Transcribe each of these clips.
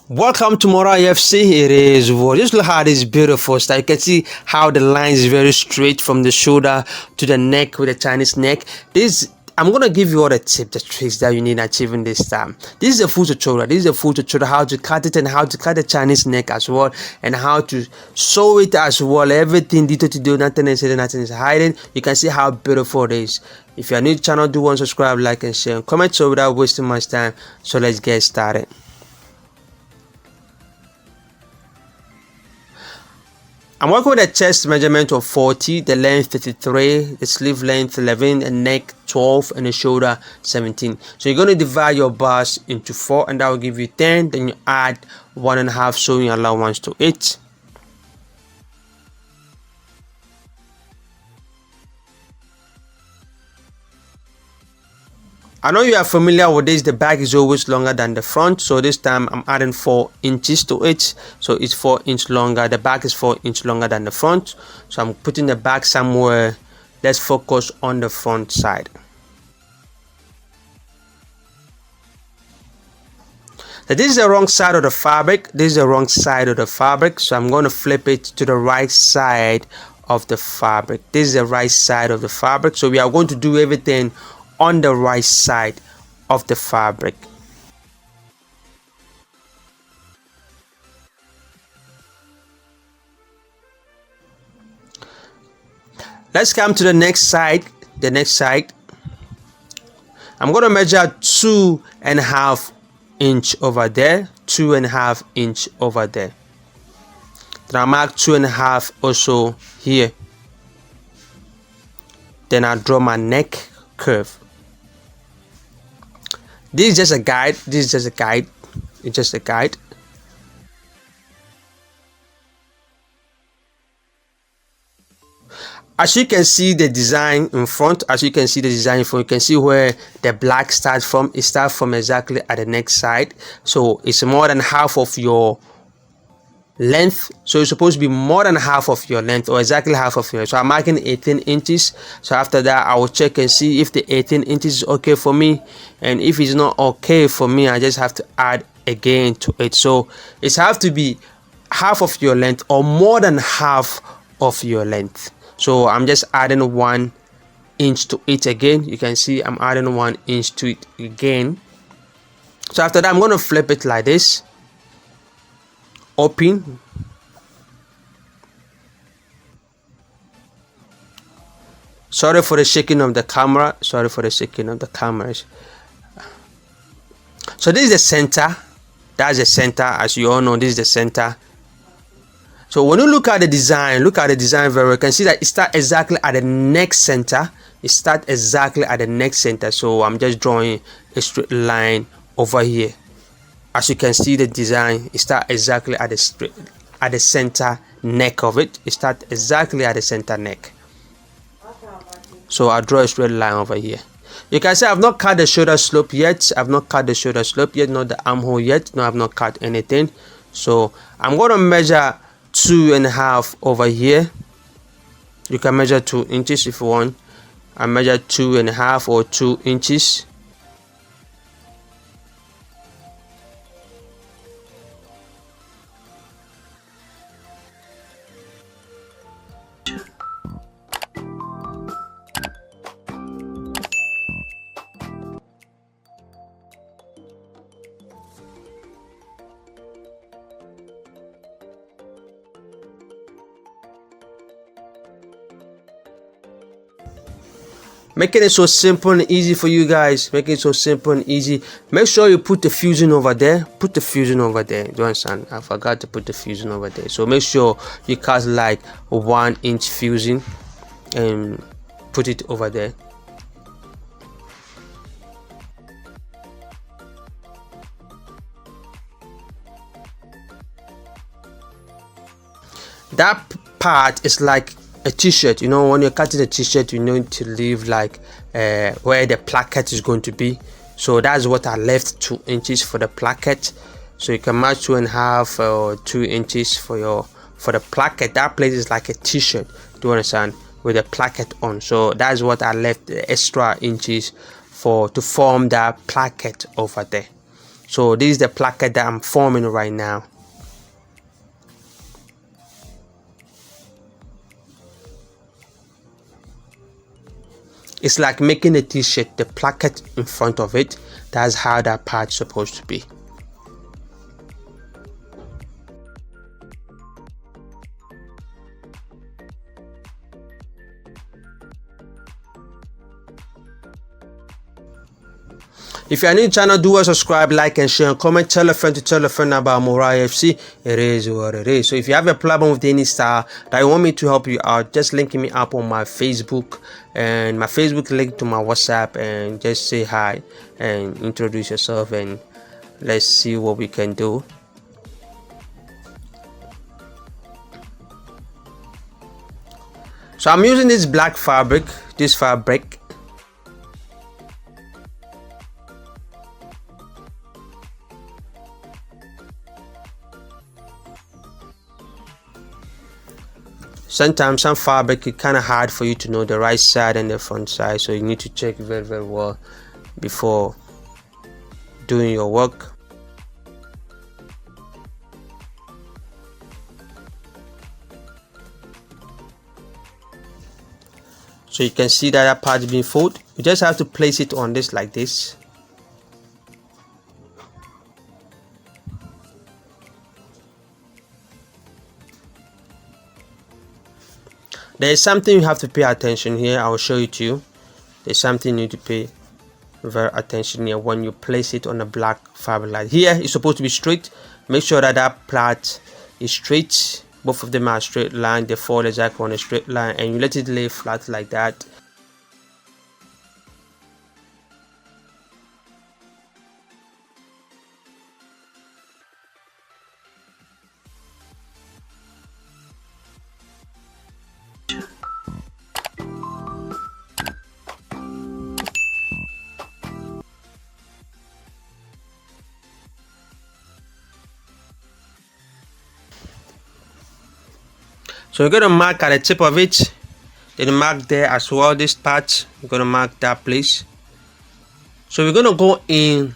Welcome to Mora FC. It is what just look how this beautiful style. You can see how the line is very straight from the shoulder to the neck with the Chinese neck. I'm gonna give you all the tips, the tricks that you need achieving this time. This is a full tutorial. This is a full tutorial how to cut it and how to cut the Chinese neck as well, and how to sew it as well. Everything detail to do, nothing is hidden, nothing is hiding. You can see how beautiful it is. If you are new to the channel, do want to subscribe, like, and share, and comment so without wasting much time. So let's get started. I'm working with a chest measurement of 40, the length 33, the sleeve length 11, the neck 12, and the shoulder 17. So you're going to divide your bust into 4, and that will give you 10. Then you add 1.5 sewing allowance to it. I know you are familiar with this. The back is always longer than the front, so this time I'm adding 4 inches to it, so it's 4 inches longer. The back is 4 inches longer than the front, so I'm putting the back somewhere. Let's focus on the front side. So this is the wrong side of the fabric. This is the wrong side of the fabric, so I'm going to flip it to the right side of the fabric. This is the right side of the fabric, so we are going to do everything on the right side of the fabric. Let's come to the next side. The next side, I'm going to measure 2.5 inch over there, 2.5 inch over there. Then I mark 2.5 also here. Then I draw my neck curve. This is just a guide. This is just a guide. It's just a guide. As you can see the design in front, you can see where the black starts from. It starts from exactly at the neck side. So it's more than half of your length, so it's supposed to be more than half of your length, or exactly half of your. So I'm marking 18 inches. So after that I will check and see if the 18 inches is okay for me, and if it's not okay for me, I just have to add again to it. So it has to be half of your length or more than half of your length. So I'm just adding 1 inch to it again. You can see I'm adding 1 inch to it again. So after that I'm going to flip it like this, open. Sorry for the shaking of the camera. Sorry for the shaking of the cameras. So this is the center. That's the center. As you all know, this is the center. So when you look at the design, very well. You can see that it starts exactly at the neck center. It starts exactly at the neck center. So I'm just drawing a straight line over here. As you can see, the design, it starts exactly at the center neck of it. It starts exactly at the center neck. So I'll draw a straight line over here. You can see I've not cut the shoulder slope yet. Not the armhole yet. No, I've not cut anything. So I'm going to measure 2.5 over here. You can measure 2 inches if you want. I measure 2.5 or 2 inches. Making it so simple and easy for you guys. Making it so simple and easy. Make sure you put the fusing over there. Put the fusing over there. Do you understand? I forgot to put the fusing over there. So make sure you cut like 1 inch fusing and put it over there. That part is like a t-shirt. You know, when you're cutting a t-shirt, you need to leave like where the placket is going to be. So that's what I left, 2 inches for the placket. So you can match 2.5 or 2 inches for the placket. That place is like a t-shirt, do you understand, with a placket on. So that's what I left, the extra inches to form that placket over there. So this is the placket that I'm forming right now. It's like making a t-shirt, the placket in front of it. That's how that part's supposed to be. If you are new to the channel, do subscribe, like and share and comment. Tell a friend to tell a friend about Morai FC. It is what it is. So if you have a problem with any style that you want me to help you out, just link me up on my Facebook, and my Facebook link to my WhatsApp, and just say hi and introduce yourself, and let's see what we can do. So I'm using this black fabric, Sometimes some fabric is kind of hard for you to know the right side and the front side, so you need to check very, very well before doing your work. So you can see that part is being folded. You just have to place it on this like this. There is something you have to pay attention here. I will show it to you. There's something you need to pay very attention here when you place it on a black fabric. Like here, it's supposed to be straight. Make sure that that part is straight. Both of them are straight line. They fall exactly on a straight line, and you let it lay flat like that. So we're going to mark at the tip of it, then mark there as well. This part, we're going to mark that place. So we're going to go in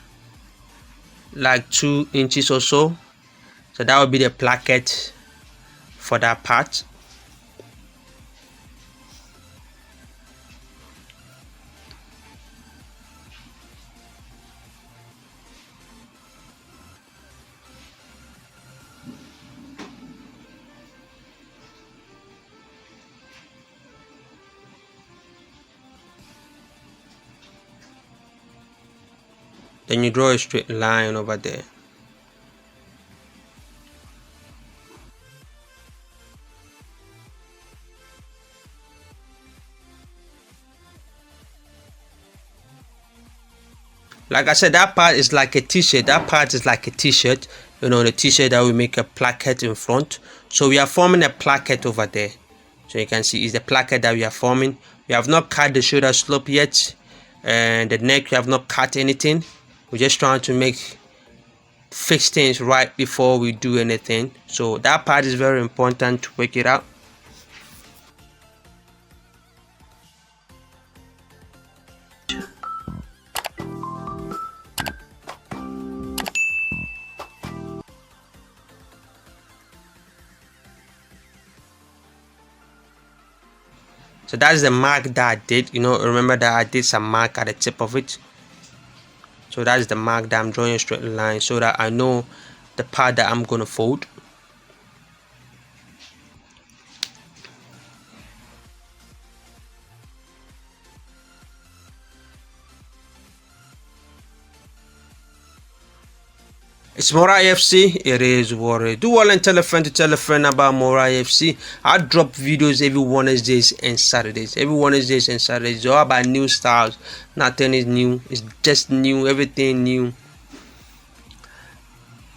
like 2 inches or so. So that will be the placket for that part. Then you draw a straight line over there. Like I said, that part is like a t-shirt. That part is like a t-shirt. You know, the t-shirt that we make a placket in front. So we are forming a placket over there. So you can see is the placket that we are forming. We have not cut the shoulder slope yet, and the neck we have not cut anything. We're just trying to fix things right before we do anything. So that part is very important to work it out. So that's the mark that I did. You know, remember that I did some mark at the tip of it. So that's the mark that I'm drawing a straight line so that I know the part that I'm going to fold. It's Morai FC. It is what it is. Do well and tell a friend to tell a friend about Morai FC. I drop videos every Wednesdays and Saturdays. Every Wednesdays and Saturdays. It's all about new styles. Nothing is new. It's just new. Everything new.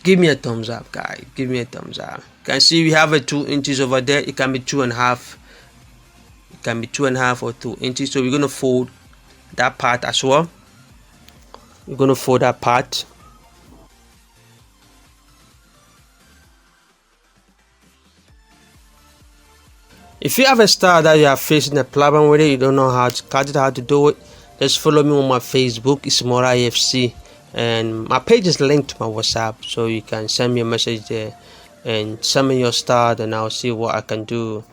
Give me a thumbs up, guys. Give me a thumbs up. You can see we have a 2 inches over there. It can be 2.5. It can be 2.5 or 2 inches. So we're gonna fold that part as well. We're gonna fold that part. If you have a style that you are facing a problem with it, you don't know how to cut it, how to do it, just follow me on my Facebook. It's Morai FC. and my page is linked to my WhatsApp, so you can send me a message there and send me your start, and I'll see what I can do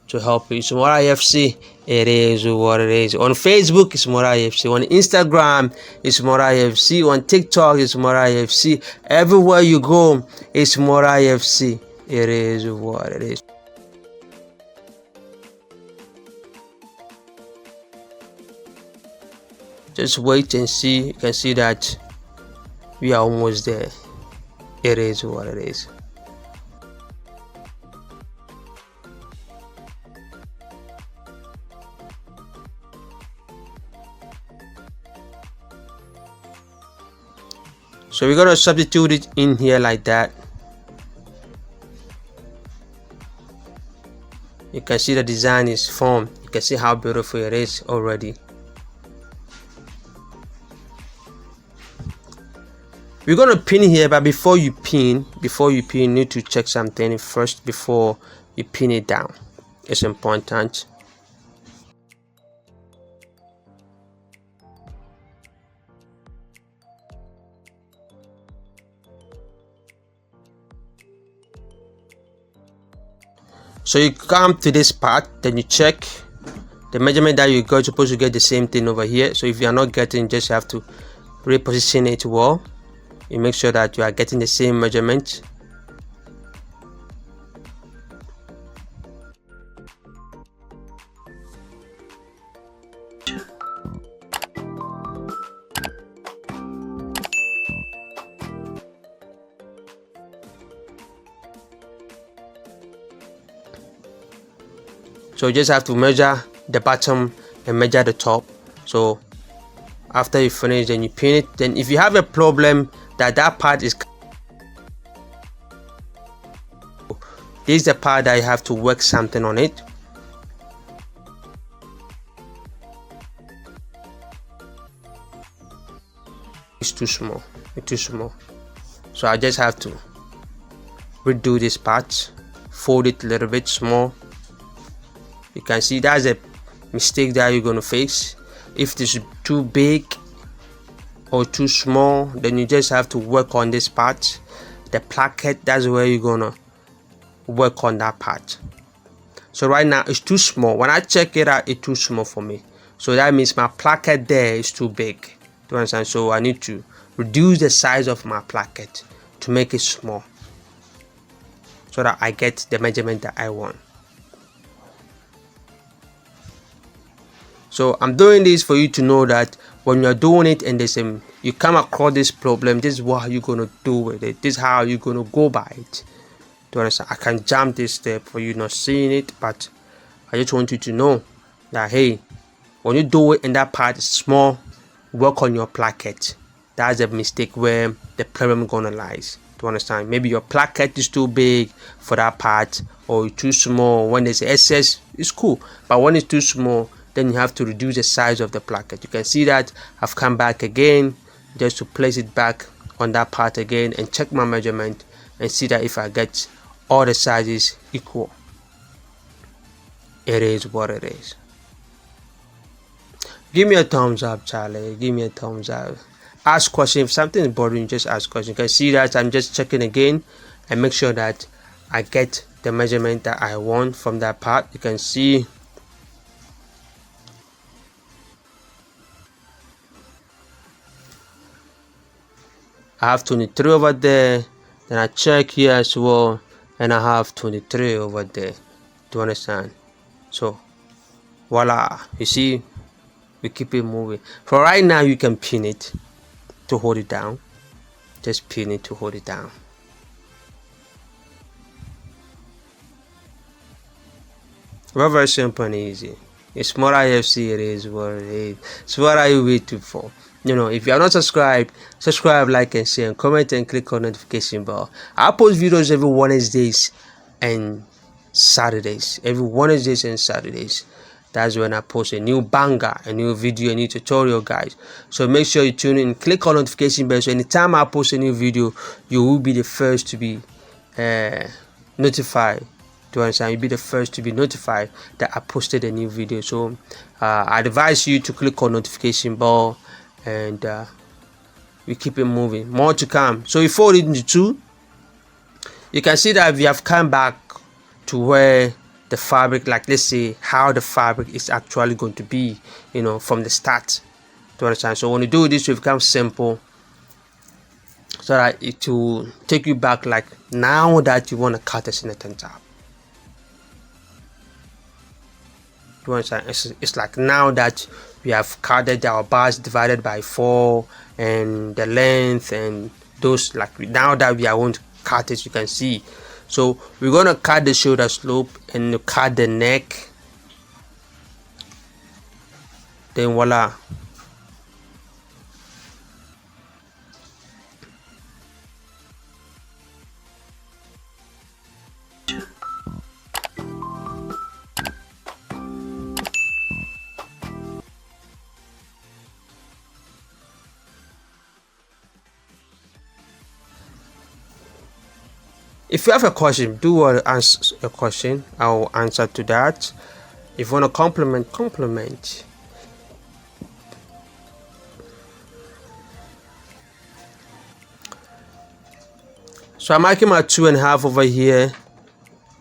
to help you. It's more IFC. It is what it is. On Facebook, it's more IFC. On Instagram, it's more IFC. On TikTok, it's more IFC. Everywhere you go, it's more IFC. It is what it is. Just wait and see. You can see that we are almost there. It is what it is. So we're gonna substitute it in here like that. You can see the design is formed. You can see how beautiful it is already. We're gonna pin here, but before you pin, you need to check something first before you pin it down. It's important. So you come to this part, then you check the measurement that you got. Supposed to get the same thing over here. So if you are not getting, just have to reposition it well. You make sure that you are getting the same measurement. So you just have to measure the bottom and measure the top. So after you finish, then you pin it. Then if you have a problem that part is, this is the part that you have to work something on it. It's too small. It's too small. So I just have to redo this part, fold it a little bit small. You can see that's a mistake that you're gonna face. If this is too big or too small, then you just have to work on this part. The placket, that's where you're gonna work on that part. So right now it's too small. When I check it out, it's too small for me. So that means my placket there is too big. Do you understand? So I need to reduce the size of my placket to make it small, so that I get the measurement that I want. So I'm doing this for you to know that when you're doing it and you come across this problem, this is what you're gonna do with it. This is how you're gonna go by it. Do you understand? I can jump this step for you not seeing it, but I just want you to know that hey, when you do it and that part is small, work on your placket. That's a mistake where the problem gonna lies. Do you understand? Maybe your placket is too big for that part, or too small. When there's excess, it's cool, but when it's too small, then you have to reduce the size of the placket. You can see that I've come back again just to place it back on that part again and check my measurement and see that if I get all the sizes equal. It is what it is. Give me a thumbs up, Charlie. Give me a thumbs up. Ask questions. If something is bothering you, just ask questions. You can see that I'm just checking again and make sure that I get the measurement that I want from that part. You can see I have 23 over there, then I check here as well, and I have 23 over there. Do you understand? So voila, you see, we keep it moving. For right now, you can pin it to hold it down. Just pin it to hold it down. Very, very simple and easy. It's more IFC, it is what it is. So what are you waiting for? You know, if you are not subscribed, subscribe, like and share, and comment and click on notification bell. I post videos every Wednesdays and Saturdays. Every Wednesdays and Saturdays. That's when I post a new banger, a new video, a new tutorial, guys. So make sure you tune in, click on notification bell, so anytime I post a new video, you will be the first to be notified. To understand, you'll be the first to be notified that I posted a new video. So I advise you to click on notification bell, and we keep it moving. More to come. So we fold it into two. You can see that we have come back to where the fabric, like let's say how the fabric is actually going to be, you know, from the start. To understand. So when you do this, it becomes simple, so that it will take you back, like now that you want to cut a signature top. You understand? It's like now that we have cutted our bars divided by 4 and the length and those, like now that we are going to cut it, you can see. So we're going to cut the shoulder slope and cut the neck. Then voila. If you have a question, do want to answer a question, I will answer to that. If you want to compliment. So I'm marking my 2.5 over here.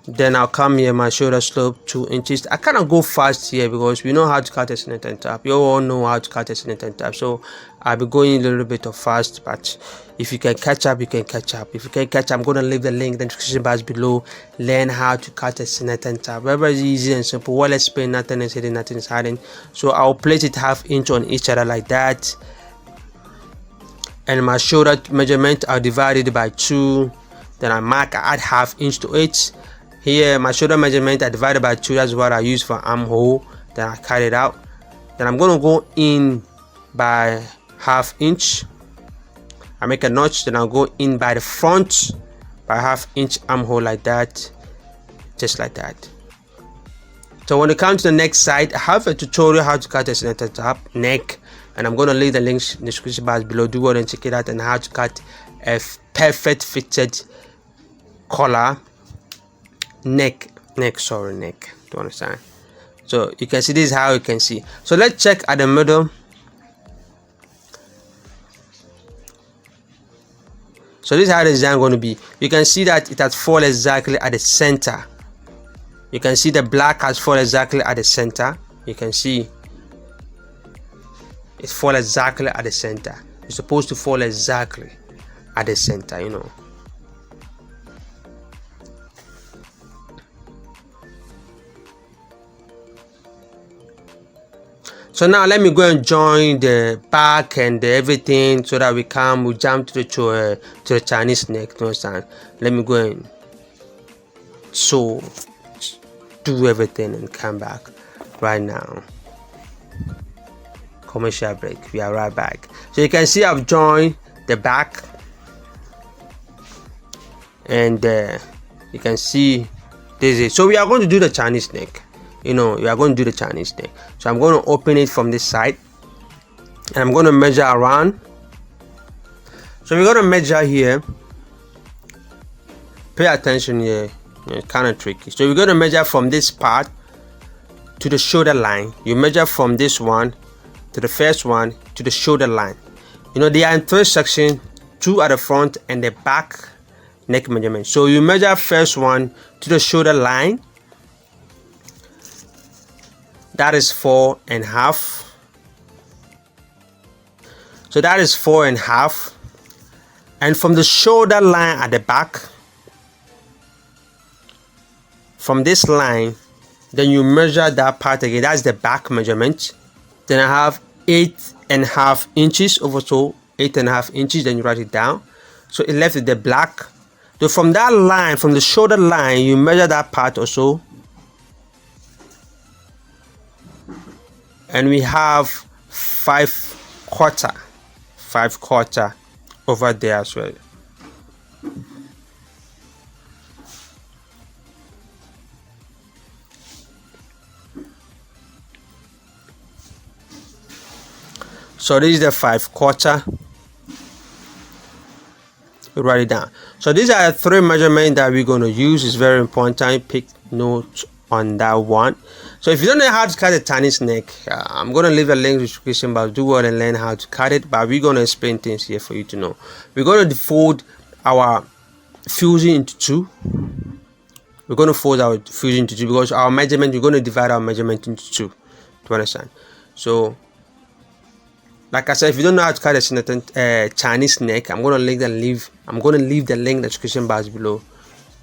Then I'll come here, my shoulder slope 2 inches. I kind of go fast here because we know how to cut a signature top. You all know how to cut a signature top. So I'll be going a little bit of fast, but if you can catch up, you can catch up. If you can catch up, I'm going to leave the link in the description box below. Learn how to cut a signature top. Very easy and simple. Well explained, nothing is hidden, nothing is hiding. So I'll place it 1/2 inch on each other like that. And my shoulder measurement, I'll divide it by 2. Then I mark, I add 1/2 inch to it. Here my shoulder measurement I divided by 2. That's what I use for armhole. Then I cut it out. Then I'm going to go in by 1/2 inch. I make a notch. Then I'll go in by the front by 1/2 inch armhole like that, just like that. So when it comes to the next side, I have a tutorial how to cut a signature top neck, and I'm going to leave the links in the description box below. Do go and check it out, and how to cut a perfect fitted collar neck. To understand. So you can see this is how you can see. So let's check at the middle. So this is how the design going to be. You can see that it has fallen exactly at the center. You can see the black has fallen exactly at the center. You can see it's fall exactly at the center. It's supposed to fall exactly at the center, you know. So now let me go and join the back and everything, so that we jump to the Chinese neck. You understand? Let me go and do everything and come back right now. Commercial break. We are right back. So you can see I've joined the back, and you can see this is. So we are going to do the Chinese neck. You know, we are going to do the Chinese neck. So I'm going to open it from this side, and I'm going to measure around. So we're going to measure here. Pay attention here. It's kind of tricky. So we're going to measure from this part to the shoulder line. You measure from this one to the first one to the shoulder line. You know, they are in 3 sections, 2 at the front and the back neck measurement. So you measure first one to the shoulder line. That is 4.5. So that is 4.5. And from the shoulder line at the back, from this line, then you measure that part again. That's the back measurement. Then I have 8.5 inches over, so 8.5 inches. Then you write it down. So it left with the black. So from that line, from the shoulder line, you measure that part also. And we have 5/4 over there as well. So this is the 5/4. Write it down. So these are the 3 measurements that we're going to use. It's very important. Pick note on that one. So if you don't know how to cut a Chinese neck, I'm going to leave a link in the description box. Do well and learn how to cut it, but we're going to explain things here for you to know. We're going to fold our fusing into two. We're going to fold our fusing into two because our measurement, we're going to divide our measurement into two, to understand. So like I said, if you don't know how to cut a Chinese neck, I'm going to leave the link in the description box below.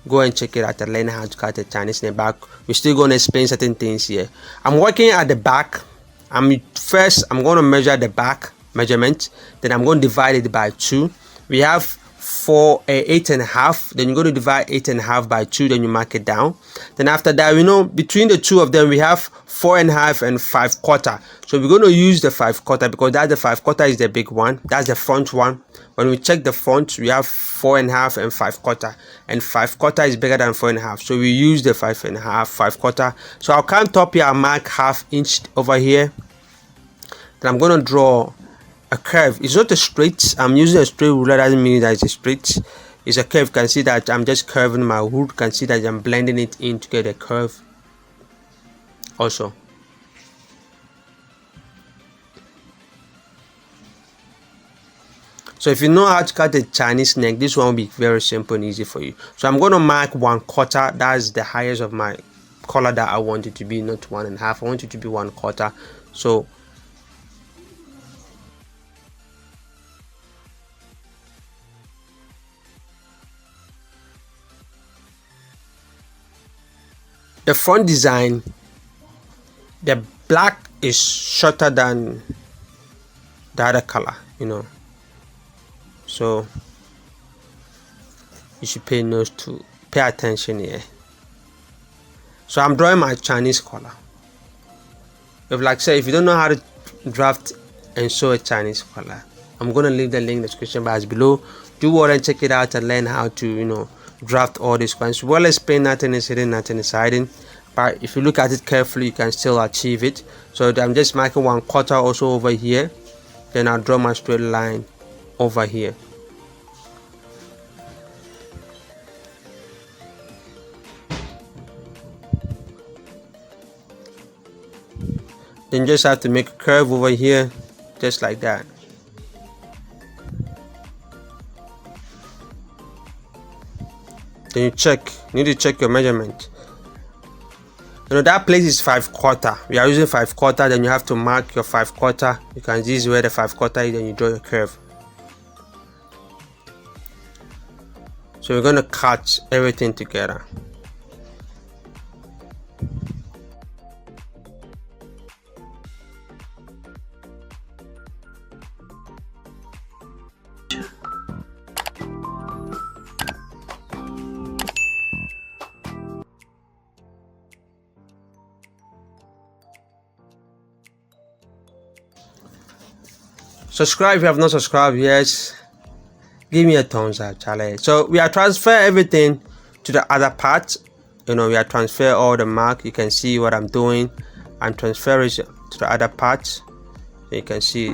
Go and check it out and learn how to cut a Chinese neck. Back, we're still going to explain certain things here. I'm working at the back. I'm going to measure the back measurement. Then I'm going to divide it by 2. We have 8.5. Then you're going to divide 8.5 by 2. Then you mark it down. Then after that, we know between the two of them we have 4.5 and 5/4. So we're going to use the 5/4 because that's the 5/4 is the big one. That's the front one. When we check the front, we have 4.5 and 5/4, and 5/4 is bigger than 4.5. So we use the 5.5, 5/4. So I'll come top here. I'll mark 1/2 inch over here. Then I'm going to draw a curve. It's not a straight. I'm using a straight ruler. Doesn't mean that it's a straight. It's a curve. You can see that I'm just curving my wood. You can see that I'm blending it in to get a curve. Also, so if you know how to cut a Chinese neck, this one will be very simple and easy for you. So I'm going to mark 1/4. That's the highest of my collar that I want it to be, not 1.5. I want it to be 1/4. So the front design, the black is shorter than the other color, you know. So you should pay attention here. So I'm drawing my Chinese collar. If you don't know how to draft and sew a Chinese collar, I'm gonna leave the link in the description box below. Do well and check it out and learn how to draft all these ones. Well explained, nothing is hidden, nothing is hiding. But if you look at it carefully, you can still achieve it. So I'm just marking 1/4 also over here. Then I'll draw my straight line over here. Then just have to make a curve over here, just like that. Then you need to check your measurement. That place is 5/4. We are using 5/4. Then you have to mark your 5/4. You can see where the 5/4 is, then you draw your curve. So we're going to cut everything together. Subscribe if you have not subscribed yet. Give me a thumbs up, Charlie. So we are transfer everything to the other part. We are transfer all the mark. You can see what I'm doing. I'm transferring it to the other part. So you can see.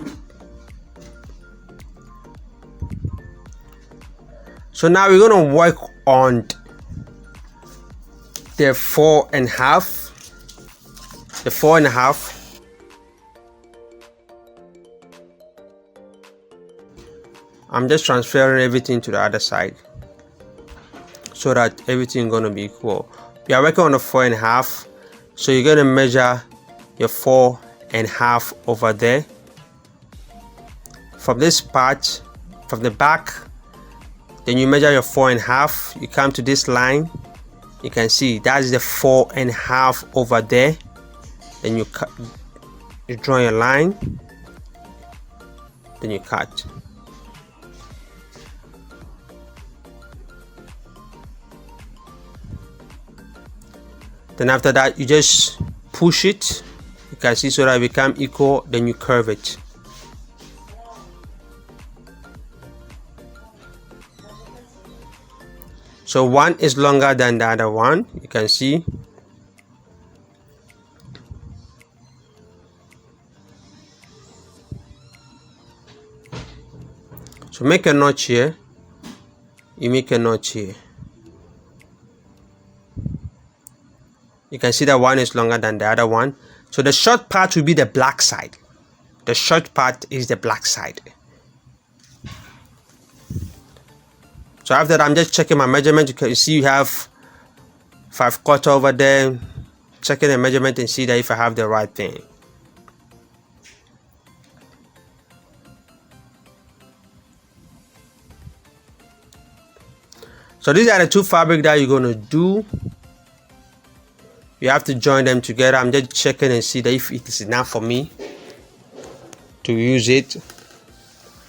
So now we're gonna work on the 4.5. The 4.5. I'm just transferring everything to the other side so that everything is going to be equal. We are working on the 4.5, so you're going to measure your 4.5 over there. From this part, from the back, then you measure your 4.5. You come to this line. You can see that's the 4.5 over there. Then you draw your line. Then you cut. Then after that, you just push it. You can see so that it become equal. Then you curve it. So one is longer than the other one. You can see. So make a notch here. You make a notch here. You can see that one is longer than the other one. So the short part will be the black side. The short part is the black side. So after that, I'm just checking my measurement. You can see you have 5/4 over there. Checking the measurement and see that if I have the right thing. So these are the two fabrics that you're going to do. You have to join them together. I'm just checking and see that if it is enough for me to use it,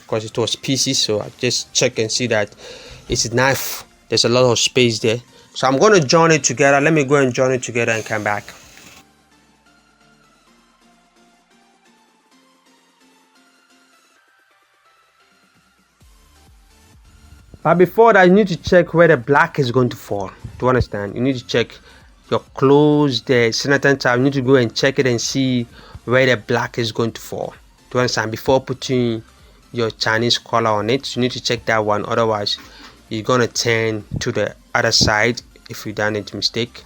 because it was pieces. So I just check and see that it's enough. There's a lot of space there. So I'm going to join it together. Let me go and join it together and come back. But before that, you need to check where the black is going to fall. To understand, you need to check your clothes, the center tab. You need to go and check it and see where the black is going to fall. To understand, before putting your Chinese color on it, you need to check that one. Otherwise, you're gonna turn to the other side. If you done it mistake,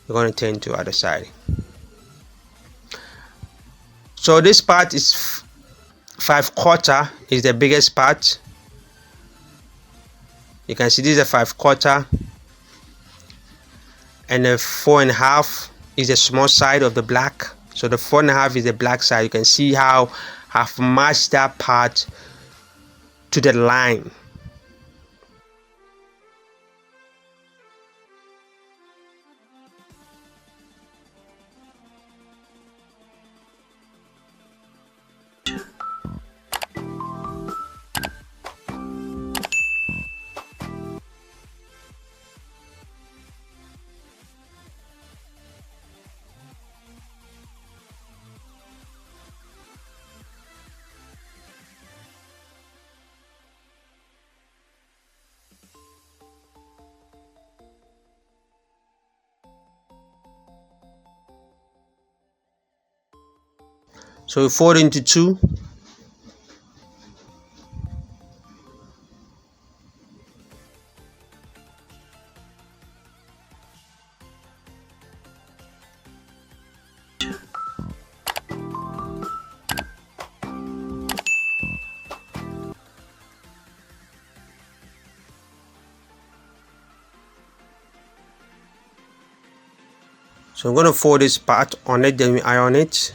you're gonna turn to the other side. So this part is 5/4 is the biggest part. You can see this is a 5/4, and the 4.5 is the small side of the black. So the 4.5 is the black side. You can see how I've matched that part to the line. So we fold into two. So I'm going to fold this part on it, then we iron it.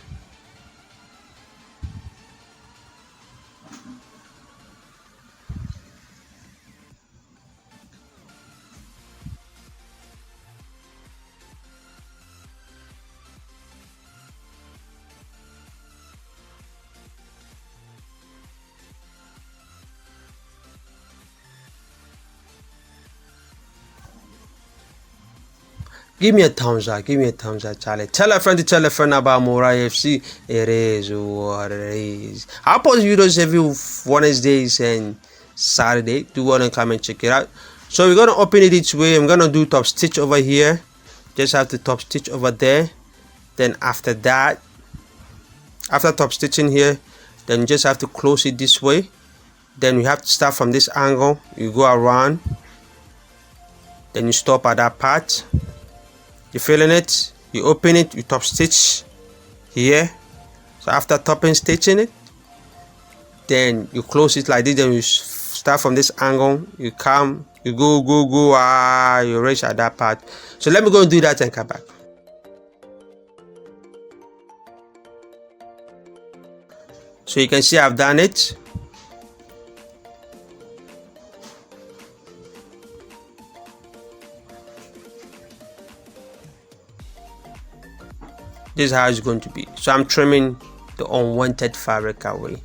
Give me a thumbs up. Give me a thumbs up, Charlie. Tell a friend to tell a friend about Mora FC. It is what it is. I post videos every Wednesdays and Saturday. Do want to come and check it out. So we're going to open it each way. I'm going to do top stitch over here. Just have the top stitch over there. Then after that, after top stitching here, then you just have to close it this way. Then you have to start from this angle. You go around. Then you stop at that part. You feeling it? You open it, you top stitch here. So after topping stitching it, then you close it like this. Then you start from this angle. You come, you go, you reach at that part. So let me go and do that and come back. So you can see I've done it. This is how it's going to be. So I'm trimming the unwanted fabric away.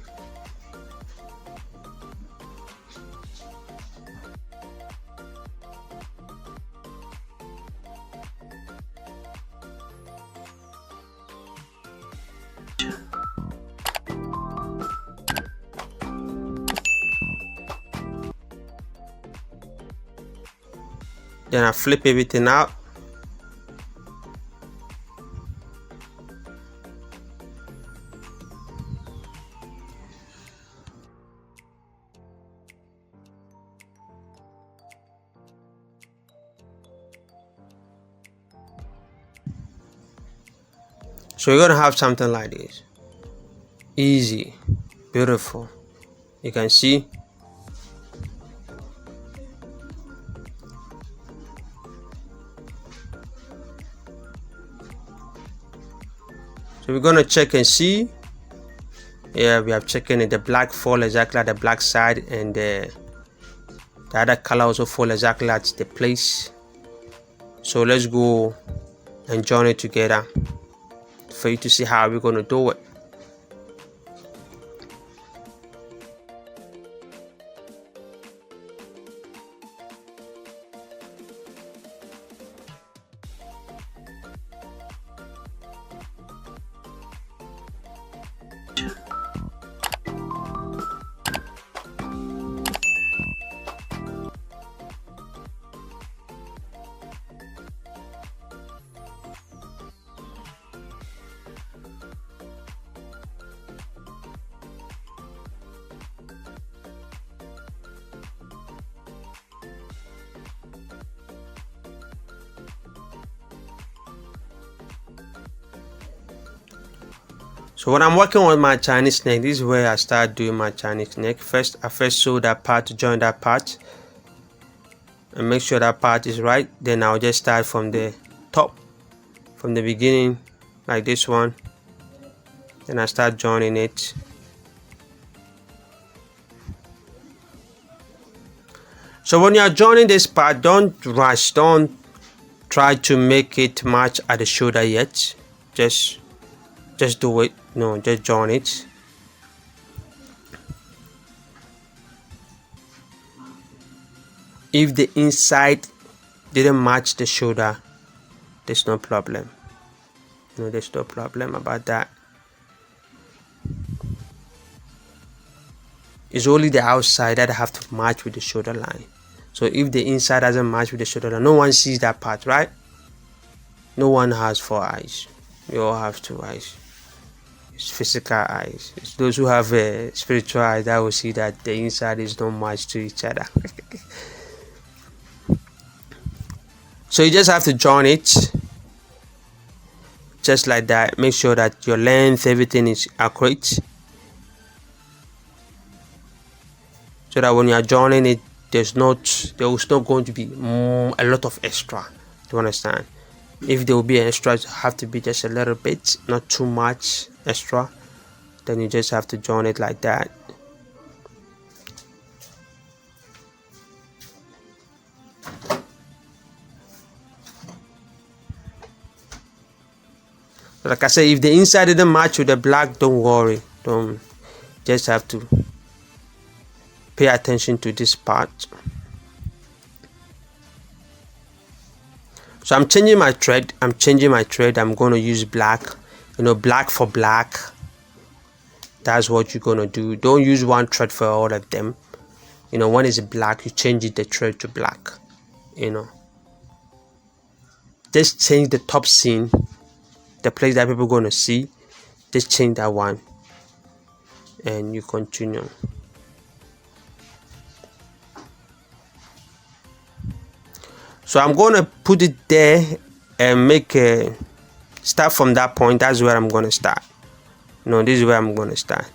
Then I flip everything out. So you're gonna have something like this. Easy, beautiful. You can see. So we're gonna check and see. Yeah, we have checking it. The black fall exactly at the black side, and the other color also fall exactly at the place. So let's go and join it together for you to see how we're gonna do it. So when I'm working on my Chinese neck, this is where I start doing my Chinese neck. I first sew that part to join that part and make sure that part is right. Then I'll just start from the top, from the beginning, like this one. Then I start joining it. So when you are joining this part, don't rush, don't try to make it match at the shoulder yet. Just do it. No, just join it. If the inside didn't match the shoulder, there's no problem. No, there's no problem about that. It's only the outside that have to match with the shoulder line. So if the inside doesn't match with the shoulder line, no one sees that part, right? No one has 4 eyes. We all have 2 eyes. It's physical eyes. It's those who have a spiritual eyes that will see that the inside is not matched to each other. So you just have to join it just like that. Make sure that your length, everything is accurate, so that when you are joining it, there was not going to be a lot of extra. Do you understand? If there will be an extra, it have to be just a little bit, not too much extra. Then you just have to join it like that. Like I said, if the inside didn't match with the black, don't worry. Don't, just have to pay attention to this part. So I'm changing my thread. I'm going to use black. Black for black. That's what you're going to do. Don't use one thread for all of them. One is black, you change the thread to black. Just change the top seam, the place that people are going to see. Just change that one, and you continue. So I'm going to put it there and make a start from that point. That's where I'm going to start. This is where I'm going to start.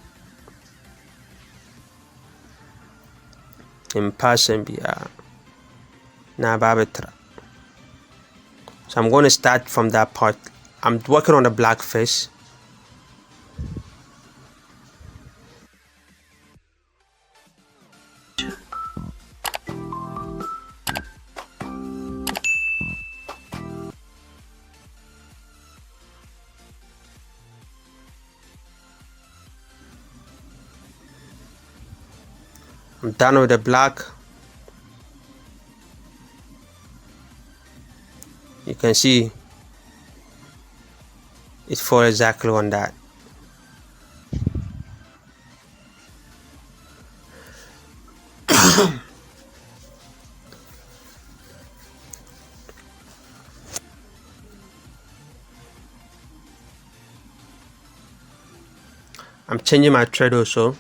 In person, so I'm going to start from that part. I'm working on the black face. I'm done with the black. You can see it falls exactly on that. I'm changing my thread also.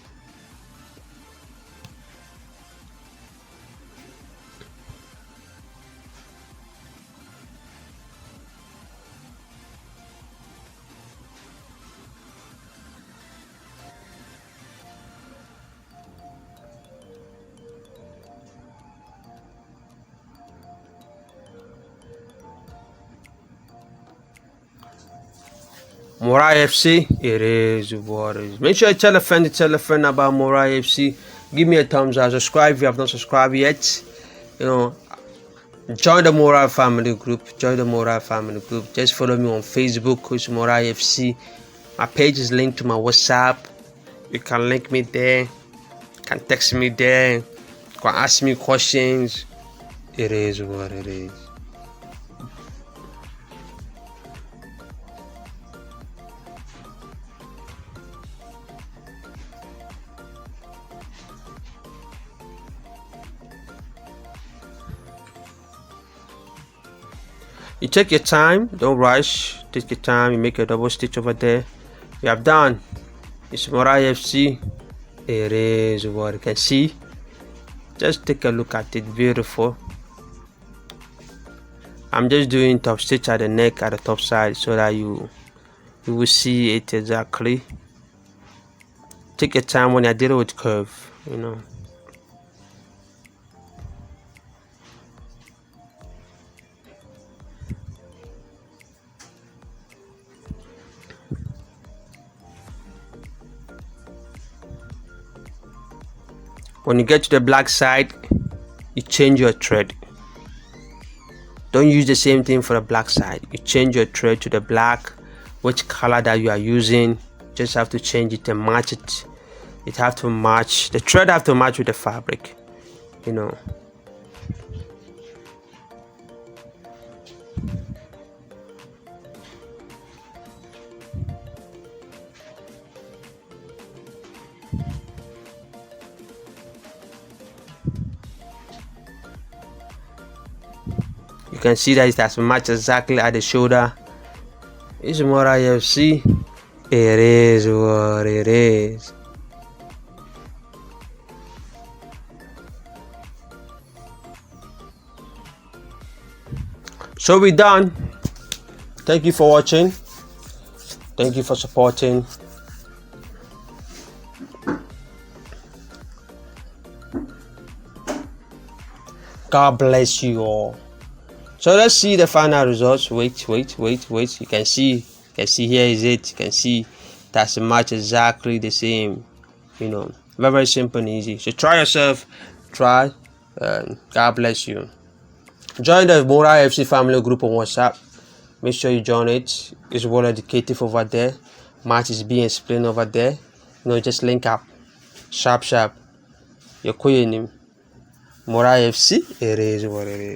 Morai FC, it is what it is. Make sure you tell a friend about Morai FC. Give me a thumbs up. Subscribe if you have not subscribed yet. Join the Morai family group. Just follow me on Facebook, which is Morai FC. My page is linked to my WhatsApp. You can link me there. You can text me there. You can ask me questions. It is what it is. You take your time, don't rush. Take your time, you make a double stitch over there. You have done. It's Morai FC. It is what you can see. Just take a look at it, beautiful. I'm just doing top stitch at the neck at the top side so that you will see it exactly. Take your time when you're dealing with curve, When you get to the black side, you change your thread. Don't use the same thing for the black side. You change your thread to the black, which color that you are using. Just have to change it and match it. It have to match, the thread have to match with the fabric, You can see that it has matched exactly at the shoulder. It's Morai FC. It is what it is. So we're done. Thank you for watching. Thank you for supporting. God bless you all. So let's see the final results. Wait. You can see here is it. You can see that's a match exactly the same. Very simple and easy. So try yourself. God bless you. Join the Morai FC family group on WhatsApp. Make sure you join it. It's well educative over there. Match is being explained over there. Just link up. Sharp. You're quitting him. Morai FC. It is what it is.